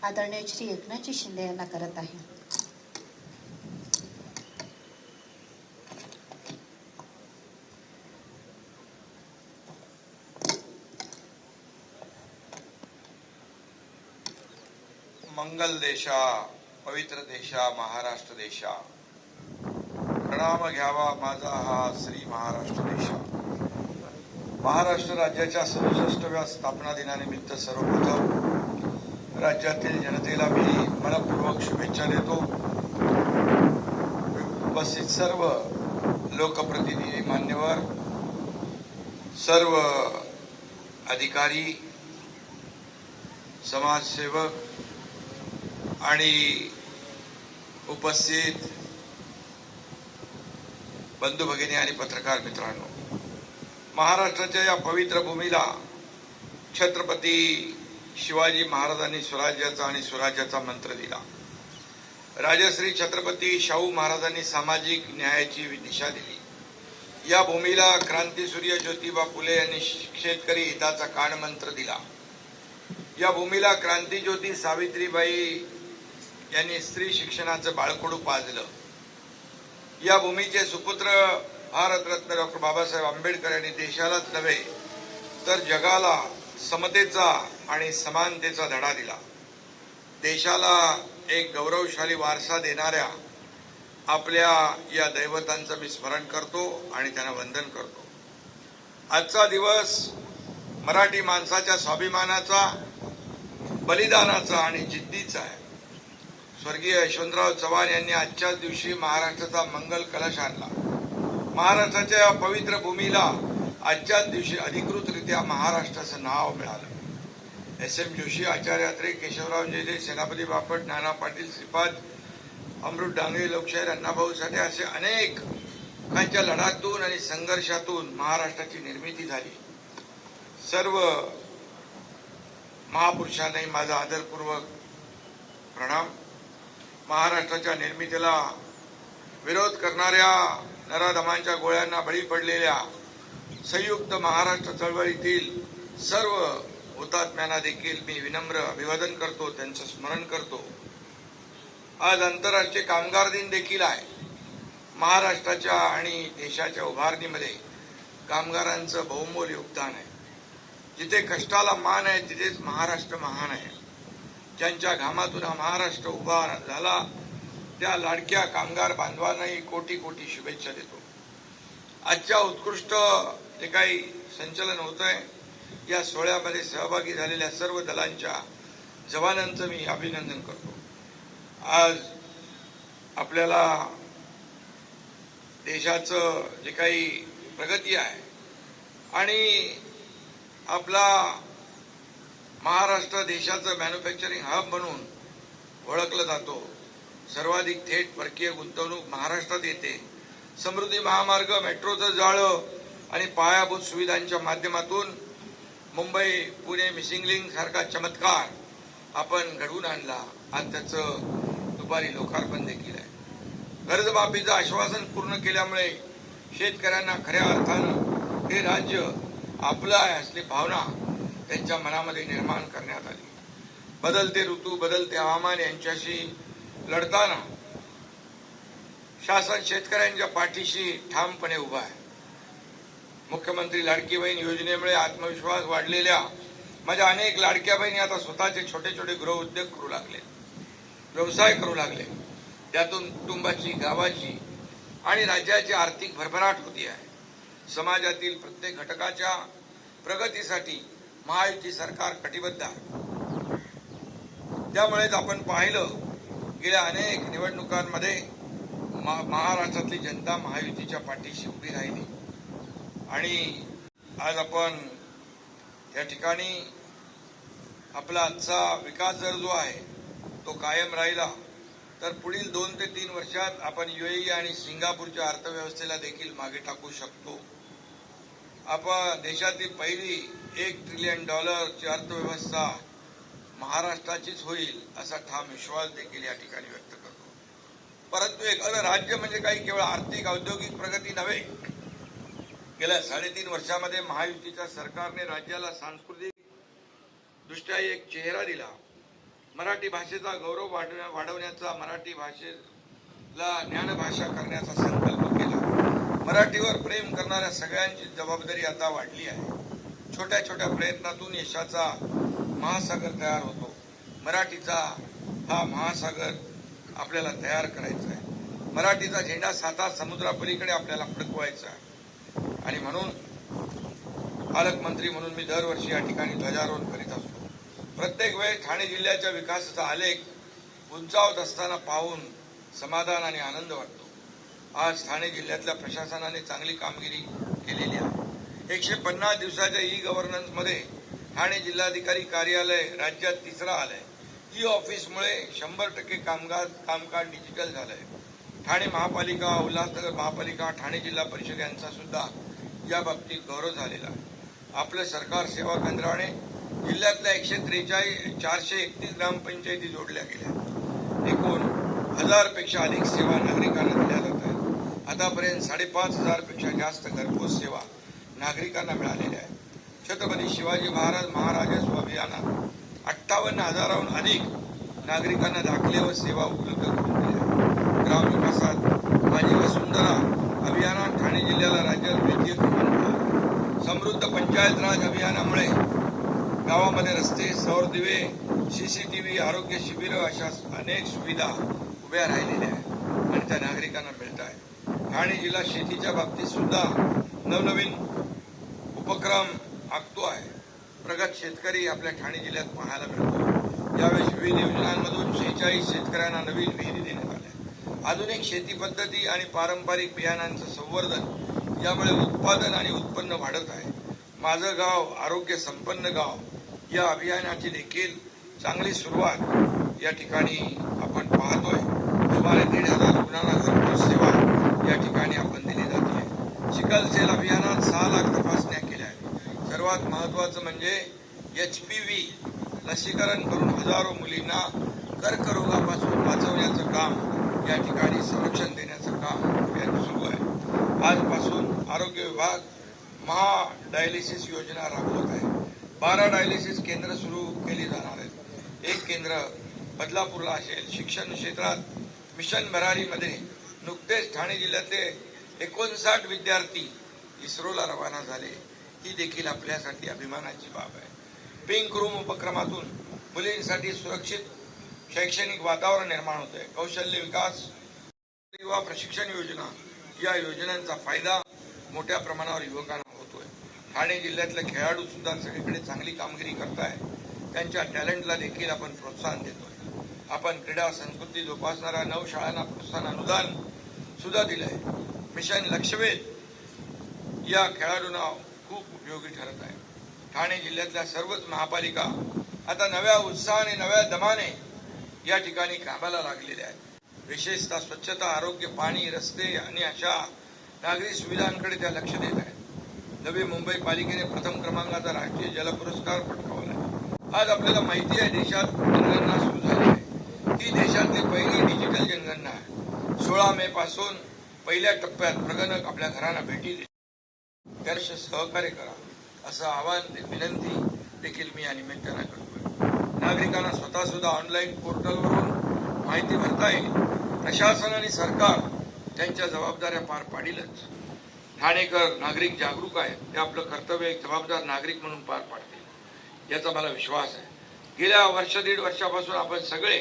आदरणीय श्री एकनाथजी शिंदे यांना करत आहे. मंगल देशा, पवित्र देशा, महाराष्ट्र देशा, प्रणाम घ्यावा माझा हा श्री महाराष्ट्र देशा. महाराष्ट्र राज्याच्या 67व्या स्थापना दिनानिमित्त सर्वप्रथम राज्यातील जनतेला मी मनपूर्वक शुभेच्छा देतो. उपस्थित सर्व लोकप्रतिनिधी, मान्यवर, सर्व अधिकारी, समाजसेवक आणि उपस्थित बंधू भगिनी आणि पत्रकार मित्रांनो, महाराष्ट्राच्या या पवित्र भूमीला छत्रपती शिवाजी महाराजांनी स्वराज्याचा आणि स्वराज्याचा मंत्र दिला. राजश्री छत्रपती शाहू महाराजांनी सामाजिक न्यायाची दिशा दिली. या भूमीला क्रांतीसूर्य ज्योतिबा फुले यांनी शेतकरी हिताचा कानमंत्र दिला. या भूमीला क्रांतीज्योती सावित्रीबाई यांनी स्त्री शिक्षणाचं बाळकडू पाजलं. या भूमीचे सुपुत्र भारतरत्न डॉक्टर बाबासाहेब आंबेडकर यांनी देशालाच नव्हे तर जगाला समतेचा आणि समानतेचा धडा दिला. देशाला एक गौरवशाली वारसा देणाऱ्या आपल्या या दैवतांचं मी स्मरण करतो आणि त्यांना वंदन करतो. आजचा दिवस मराठी माणसाच्या स्वाभिमानाचा, बलिदानाचा आणि जिद्दीचा आहे. स्वर्गीय यशवंतराव चव्हाण यांनी आजच्याच दिवशी महाराष्ट्राचा मंगल कलश आणला. महाराष्ट्राच्या या पवित्र भूमीला आजच्याच दिवशी अधिकृतरित्या महाराष्ट्राचं नाव मिळालं. एस.एम. जोशी, आचार्य अत्रे, केशवराव जेजे, सेनापती बापट, नाना पाटील, श्रीपाद, अमृत डांगे, लोकशाहीर अण्णाभाऊ साठे असे अनेकांच्या लढ्यातून आणि संघर्षातून महाराष्ट्राची निर्मिती झाली. सर्व महापुरुषांनाही माझा आदरपूर्वक प्रणाम. महाराष्ट्राच्या निर्मितीला विरोध करणाऱ्या नराधमांच्या गोळ्यांना बळी पडलेल्या संयुक्त महाराष्ट्र चळवळीतील सर्व हुतात्म्यांना देखील मी विनम्र अभिवादन करतो, त्यांचं स्मरण करतो. आज आंतरराष्ट्रीय कामगार दिन देखील आहे. महाराष्ट्राच्या आणि देशाच्या उभारणीमध्ये कामगारांचं बहुमोल योगदान आहे. जिथे कष्टाला मान आहे तिथेच महाराष्ट्र महान आहे. ज्यांच्या घामातून हा महाराष्ट्र उभा झाला त्या लाडक्या कामगार बांधवांनाही कोटी कोटी शुभेच्छा देतो. आजच्या उत्कृष्ट जे काही संचलन होत आहे या सोहळ्यामध्ये सहभागी झालेल्या सर्व दलांच्या जवानांचं मी अभिनंदन करतो. आज आपल्याला देशाचं जे काही प्रगती आहे आणि आपला महाराष्ट्र देशाचं मॅन्युफॅक्चरिंग हब म्हणून ओळखलं जातो. सर्वाधिक थेट परकीय गुंतवणूक महाराष्ट्रात येते. समृद्धी महामार्ग, मेट्रोचं जाळं आणि पायाभूत सुविधांच्या माध्यमातून मुंबई पुणे मिसिंग लिंक सारखा चमत्कार आपण घडवून आणला. आज त्याचं दुपारी लोकार्पण देखील आहे. कर्जमाफीचं आश्वासन पूर्ण केल्यामुळे शेतकऱ्यांना खऱ्या अर्थानं हे राज्य आपलं आहे असली भावना त्यांच्या मनामध्ये निर्माण करण्यात आली. बदलते ऋतू, बदलते हवामान यांच्याशी लढताना शासन शेतकऱ्यांच्या पाठीशी ठामपणे उभा आहे. मुख्यमंत्री लाडकी बहीण योजनेमुळे आत्मविश्वास वाढलेल्या माझ्या अनेक लाडक्या बहिणी आता स्वतःचे छोटे छोटे गृह उद्योग करू लागले, व्यवसाय करू लागले. त्यातून कुटुंबाची, गावाची आणि राज्याची आर्थिक भरभराट होती आहे. समाजातील प्रत्येक घटकाच्या प्रगतीसाठी महायुती सरकार कटिबद्ध आहे. त्यामुळेच आपण पाहिलं गेल्या अनेक निवडणुकांमध्ये महाराष्ट्रातली जनता महायुतीच्या पाठीशी उभी राहिली आणि आज आपण या ठिकाणी आपला आजचा विकास जर जो आहे तो कायम राहिला तर पुढील 2 ते 3 वर्षात आपण UAE आणि सिंगापूरच्या अर्थव्यवस्थेला देखील मागे टाकू शकतो. आपण देशातील पहिली $1 ट्रिलियन ची अर्थव्यवस्था महाराष्ट्राचीच होईल असा ठाम विश्वास देखील या ठिकाणी व्यक्त करतो. परंतु एखादं राज्य म्हणजे काही केवळ आर्थिक औद्योगिक प्रगती नव्हे. गेल्या 3.5 वर्षामध्ये महायुतीच्या सरकारने राज्याला सांस्कृतिक दृष्ट्या एक चेहरा दिला. मराठी भाषेचा गौरव वाढवण्याचा, मराठी भाषेला ज्ञानभाषा करण्याचा संकल्प केला। मराठीवर प्रेम करणाऱ्या सगळ्यांची जबाबदारी आता वाढली आहे। छोट्या छोट्या प्रयत्नातून यशाचा महासागर तयार होतो। मराठीचा हा महासागर आपल्याला तयार करायचा आहे। मराठीचा झेंडा 7 समुद्रापलीकडे आपल्याला फडकवायचा आहे। आणि म्हणून पालकमंत्री म्हणून मी दरवर्षी या ठिकाणी ध्वजारोहण करीत असतो। प्रत्येक वेळी ठाणे जिल्ह्याच्या विकासाचा आलेख उंचावत असताना पाहून समाधान आणि आनंद वाटतो। आज ठाणे जिल्ह्यातल्या प्रशासनाने चांगली कामगिरी केलेली आहे। 150 दिवसाच्या ई-गव्हर्नन्स मध्ये ठाणे जिल्हाधिकारी कार्यालय राज्यात 3रा आलंय। ई ऑफिसमुळे 100% कामकाज डिजिटल झालंय। ठाणे महापालिका, उल्हासनगर महापालिका, ठाणे जिल्हा परिषद यांचा सुद्धा या बाबतीत गौरव झालेला आहे। आपलं सरकार सेवा केंद्राने जिल्ह्यातल्या 431 ग्रामपंचायती जोडल्या गेल्या। एकूण 1000 पेक्षा अधिक सेवा नागरिकांना दिल्या जात आहेत। आतापर्यंत 5500 पेक्षा जास्त घरपोच सेवा नागरिकांना मिळालेल्या आहेत। छत्रपती शिवाजी महाराजस्व अभियानात 58,000हून अधिक नागरिकांना दाखले व सेवा उपलब्ध करून दिल्या। ग्रामविकासात माझी वसुंधरा अभियानात ठाणे जिल्ह्याला राज्यात द्वितीय क्रमांक मिळाला। समृद्ध पंचायत राज अभियानामुळे गावामध्ये रस्ते, सौर दिवे, CCTV, आरोग्य शिबिर अशा अनेक सुविधा उभ्या राहिलेल्या आहेत आणि त्या नागरिकांना मिळत आहेत। ठाणे जिल्हा शेतीच्या बाबतीत सुद्धा नवनवीन उपक्रम आखतो आहे। प्रगत शेतकरी आपल्या ठाणे जिल्ह्यात पाहायला मिळतो। यावेळी विविध योजनांमधून 46 शेतकऱ्यांना नवीन विहिरी देण्यात आल्या। आधुनिक शेती पद्धती आणि पारंपरिक बियाणांचं संवर्धन यामुळे उत्पादन आणि उत्पन्न वाढत आहे। माझं गाव आरोग्य संपन्न गाव या अभियानाची देखील चांगली सुरुवात या ठिकाणी आपण पाहतोय। सुमारे 1,500 रुग्णांना घरपोच सेवा या ठिकाणी आपण दिली जाते। सिकलसेल अभियानात 6 लाख तपासण्या केल्या आहेत। सर्वात महत्वाचं म्हणजे HPV लसीकरण करून हजारो मुलींना कर्करोगापासून वाचवण्याचं काम या ठिकाणी संरक्षण देण्याचं काम सुरू आहे। आजपासून आरोग्य विभाग डायलिसिस योजना राबवत आहे। 12 डायलिसिस केंद्र सुरू केली जाणार आहेत। एक केंद्र बदलापूरला असेल। शिक्षण क्षेत्रात मिशन भरारीमध्ये नुकतेच ठाणे जिल्ह्यातले 59 विद्यार्थी इस्रोला रवाना झाले। ही देखील आपल्यासाठी अभिमानाची बाब आहे। पिंक रूम उपक्रमातून मुलींसाठी सुरक्षित शैक्षणिक वातावरण निर्माण होते। कौशल्य विकास युवा प्रशिक्षण योजना या योजनांचा फायदा मोठ्या प्रमाणावर युवकांना होतोय। ठाणे जिल्ह्यातले खेळाडू सुद्धा सगळीकडे चांगली कामगिरी करताय। त्यांच्या टॅलेंटला देखील आपण प्रोत्साहन देतोय। आपण क्रीडा संस्कृती जोपासणाऱ्या 9 शाळांना प्रोत्साहन अनुदान सुद्धा दिलंय। मिशन लक्षवेध या खेळाडूंना खूप उपयोगी ठरत आहे। ठाणे जिल्ह्यातल्या सर्वच महापालिका आता नव्या उत्साहाने, नव्या दमाने या ठिकाणी कामाला लागलेल्या आहेत। विशेषतः स्वच्छता, आरोग्य, पाणी, रस्ते आणि अशा नागरी सुविधांकडे त्या लक्ष देत आहेत। नवी मुंबई पालिकेने प्रथम क्रमांकाचा राष्ट्रीय जल पुरस्कार पटकावला। आज आपल्याला माहिती आहे देशात जनगणना सुरू झाली आहे। ही देशातली पहिली डिजिटल जनगणना आहे। 16 मे पासून पहिल्या टप्प्यात प्रगणक आपल्या घरांना भेटी देतील। त्याला सहकार्य करा असं आवाहन, विनंती देखील मी या निमित्तानं करतोय। नागरिकांना स्वतः सुद्धा ऑनलाईन पोर्टलवरून माहिती भरता येईल। प्रशासन आणि सरकार त्यांच्या जबाबदाऱ्या पार पाडीलच। ठाणेकर नागरिक जागरूक आहेत। ते आपलं कर्तव्य एक जबाबदार नागरिक म्हणून पार पाडतील याचा मला विश्वास आहे। गेल्या 1.5 वर्षापासून आपण सगळे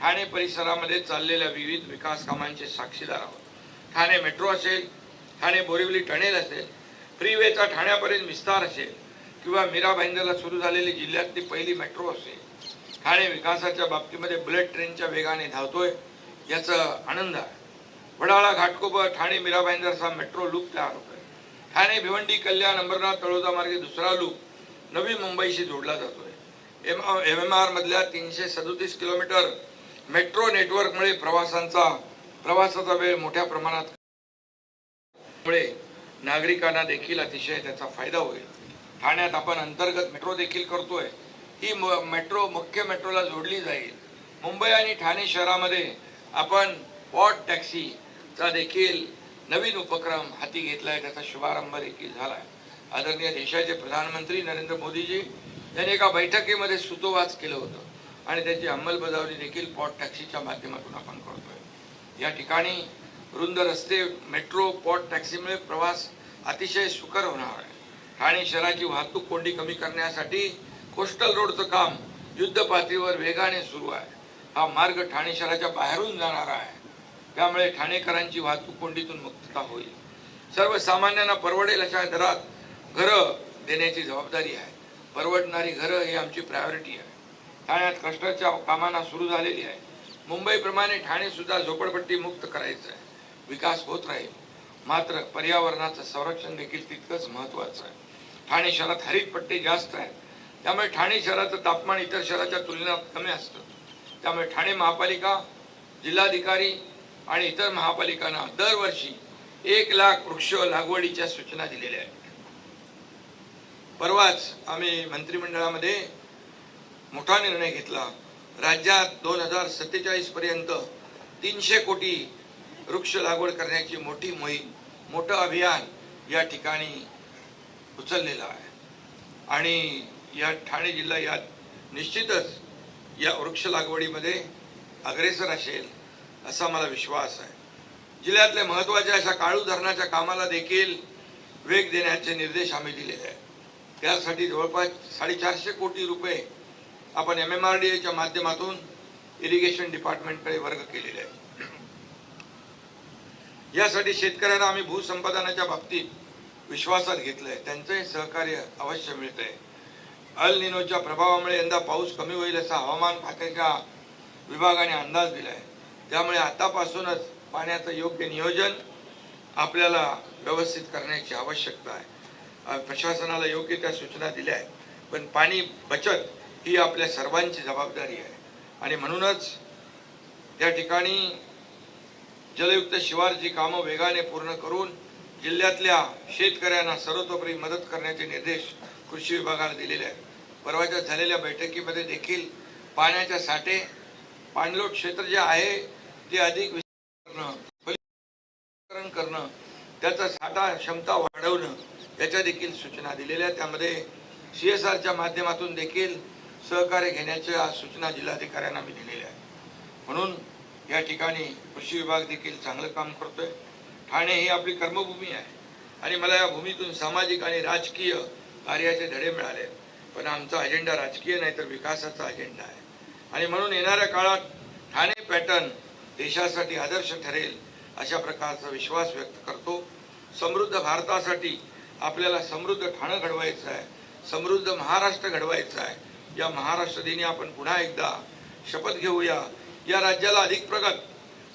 ठाणे परिसरामध्ये चाललेल्या विविध विकास कामांचे साक्षीदार आहोत। ठाणे मेट्रो असेल, ठाणे बोरिवली टनेल असेल, फ्रीवेचा ठाण्यापर्यंत विस्तार असेल किंवा मीरा भाईंदरला सुरू झालेली जिल्ह्यातली पहिली मेट्रो असेल। ठाणे विकासाच्या बाबतीमध्ये बुलेट ट्रेनच्या वेगाने धावतोय याचा आनंद आहे। वडाळा घाटकोपर ठाणे मीरा भाईंदरचा मेट्रो लूप तयार होतोय। ठाणे भिवंडी कल्याण अंबरनाथ तळोजा मार्गे दुसरा लूप नवी मुंबईशी जोडला जातोय। MMR मधल्या 337 किलोमीटर मेट्रो नेटवर्कमुळे प्रवासाचा वेळ मोठ्या प्रमाणात नागरिकांना देखील अतिशय त्याचा फायदा होईल। ठाण्यात आपण अंतर्गत मेट्रो देखील करतोय। ही मेट्रो मुख्य मेट्रोला जोडली जाईल। मुंबई आणि ठाणे शहरामध्ये आपण पॉड टॅक्सीचा देखील नवीन उपक्रम हाती घेतलाय। त्याचा शुभारंभ देखील झालाय। आदरणीय देशाचे प्रधानमंत्री नरेंद्र मोदीजी यांनी एका बैठकीमध्ये सुतोवाच केलं होतं। आणि त्याची अंमलबजावणी देखील पॉट टॅक्सीच्या माध्यमातून आपण करतोय। या ठिकाणी रुंद रस्ते, मेट्रो, पॉट टॅक्सीमुळे प्रवास अतिशय सुकर होणार आहे। ठाणे शहराची वाहतूक कोंडी कमी करण्यासाठी कोस्टल रोडचं काम युद्ध पातळीवर वेगाने सुरू आहे। हा मार्ग ठाणे शहराच्या बाहेरून जाणार आहे, त्यामुळे ठाणेकरांची वाहतूक कोंडीतून मुक्तता होईल। सर्वसामान्यांना परवडेल अशा दरात घरं देण्याची जबाबदारी आहे। परवडणारी घरं ही आमची प्रायोरिटी आहे। ठाण्यात क्लस्टरच्या कामांना सुरू झालेली आहे। मुंबईप्रमाणे ठाणे सुद्धा झोपडपट्टी मुक्त करायचं आहे। विकास होत राहील, मात्र पर्यावरणाचं संरक्षण देखील तितकंच महत्त्वाचं आहे। ठाणे शहरात हरित पट्टी जास्त आहे, त्यामुळे ठाणे शहराचं तापमान इतर शहराच्या तुलनेत कमी असतं। त्यामुळे ठाणे महापालिका, जिल्हाधिकारी आणि इतर महापालिकांना दरवर्षी 1 लाख वृक्ष लागवडीच्या सूचना दिलेल्या आहेत। परवाच आम्ही मंत्रिमंडळामध्ये मोठा निर्णय घेतला। राज्यात 2047 पर्यंत 300 कोटी वृक्ष लागवड करण्याची मोठी मोहीम, मोठं अभियान या ठिकाणी उचललेलं आहे आणि या ठाणे जिल्हा यात निश्चितच या वृक्ष लागवडीमध्ये अग्रेसर असेल असा मला विश्वास आहे। जिल्ह्यातल्या महत्त्वाच्या अशा काळू धरणाच्या कामाला देखील वेग देण्याचे निर्देश आम्ही दिलेले आहेत। त्यासाठी जवळपास 450 कोटी रुपये आपण MMRDAच्या माध्यमातून इरिगेशन डिपार्टमेंटकडे वर्ग केलेले आहे। यासाठी शेतकऱ्यांना आम्ही भूसंपादनाच्या बाबतीत विश्वासात घेतलंय, त्यांचे सहकार्य अवश्य मिळतंय। अल निनोच्या प्रभावामुळे यंदा पाऊस कमी होईल असा हवामान खात्याच्या विभागाने अंदाज दिलाय, त्यामुळे आतापासूनच पाण्याचं योग्य नियोजन आपल्याला व्यवस्थित करण्याची आवश्यकता आहे। प्रशासनाला योग्य त्या सूचना दिल्या आहेत, पण पाणी बचत ही आपल्या सर्वांची जबाबदारी आहे आणि म्हणूनच त्या ठिकाणी जलयुक्त शिवारची कामं वेगाने पूर्ण करून जिल्ह्यातल्या शेतकऱ्यांना सर्वतोपरी मदत करण्याचे निर्देश कृषी विभागाला दिलेले आहेत। परवाच्या झालेल्या बैठकीमध्ये देखील पाण्याच्या साठे, पाणलोट क्षेत्र जे आहे ते अधिक विस्तारीकरण करणं, त्याचा साठा क्षमता वाढवणं याच्या देखील सूचना दिलेल्या। त्यामध्ये CSRच्या माध्यमातून देखील सहकार्य घेण्याच्या सूचना जिल्हाधिकाऱ्यांना मी दिलेल्या आहेत। म्हणून या ठिकाणी कृषी विभाग देखील चांगलं काम करतोय। ठाणे ही आपली कर्मभूमी आहे आणि मला या भूमीतून सामाजिक आणि राजकीय कार्याचे धडे मिळाले, पण आमचा अजेंडा राजकीय नाही तर विकासाचा अजेंडा आहे आणि म्हणून येणाऱ्या काळात ठाणे पॅटर्न देशासाठी आदर्श ठरेल अशा प्रकारचा विश्वास व्यक्त करतो। समृद्ध भारतासाठी आपल्याला समृद्ध ठाणे घडवायचं आहे, समृद्ध महाराष्ट्र घडवायचा आहे। या महाराष्ट्र दिनी आपण पुन्हा एकदा शपथ घेऊया। या राज्याला अधिक प्रगत,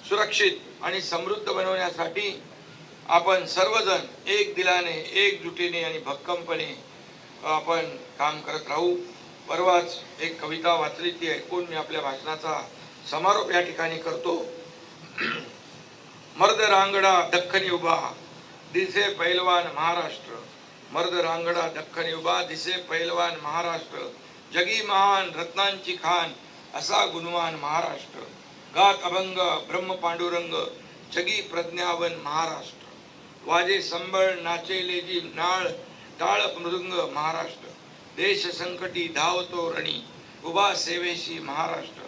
सुरक्षित आणि समृद्ध बनवण्यासाठी आपण सर्वजण एक दिलाने, एकजुटीने आणि भक्कमपणे आपण काम करत राहू। परवाच एक कविता वाचली, ती ऐकून मी आपल्या भाषणाचा समारोप या ठिकाणी करतो। मर्द रांगडा दख्खनी उभा दिसे पैलवान महाराष्ट्र, मर्द रांगडा दख्खनी उभा दिसे पैलवान महाराष्ट्र, जगी महान रत्नांची खान असा गुणवान महाराष्ट्र, गात अभंग ब्रह्म पांडुरंग जगी प्रज्ञावन महाराष्ट्र, वाजे संबळ नाचे लेजी नाळ टाळ मृदुंग महाराष्ट्र, देश संकटी धावतो रणी उभा सेवेशी महाराष्ट्र,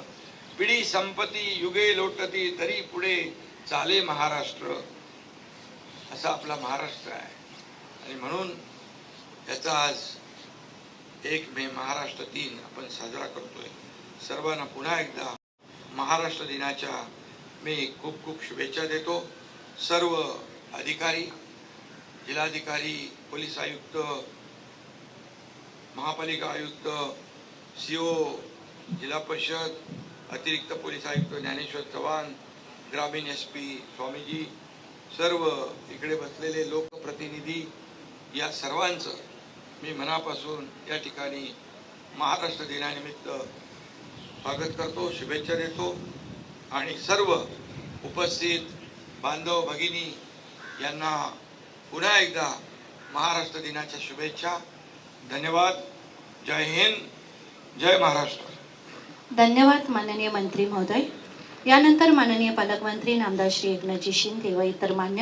पिढी संपती युगे लोटती तरी पुढे चाले महाराष्ट्र, असा आपला महाराष्ट्र आहे। आणि म्हणून याचा आज 1 मे महाराष्ट्र दिन आपण साजरा करतोय। सर्वांना पुन्हा एकदा महाराष्ट्र दिनाच्या मी खूप खूप शुभेच्छा देतो। सर्व अधिकारी, जिल्हाधिकारी, पोलीस आयुक्त, महापालिका आयुक्त, CO, जिल्हा परिषद, अतिरिक्त पोलीस आयुक्त ज्ञानेश्वर चव्हाण, ग्रामीण SP स्वामीजी, सर्व इकडे बसलेले लोकप्रतिनिधी, या सर्वांचं मी मनापासून या ठिकाणी महाराष्ट्र दिनानिमित्त स्वागत करतो, शुभेच्छा देतो आणि सर्व उपस्थित बांधव भगिनी यांना पुन्हा एकदा महाराष्ट्र दिनाच्या शुभेच्छा। धन्यवाद। जय हिंद, जय महाराष्ट्र। धन्यवाद माननीय मंत्री महोदय। यानंतर माननीय पालकमंत्री नामदार श्री एकनाथजी शिंदे व इतर मान्य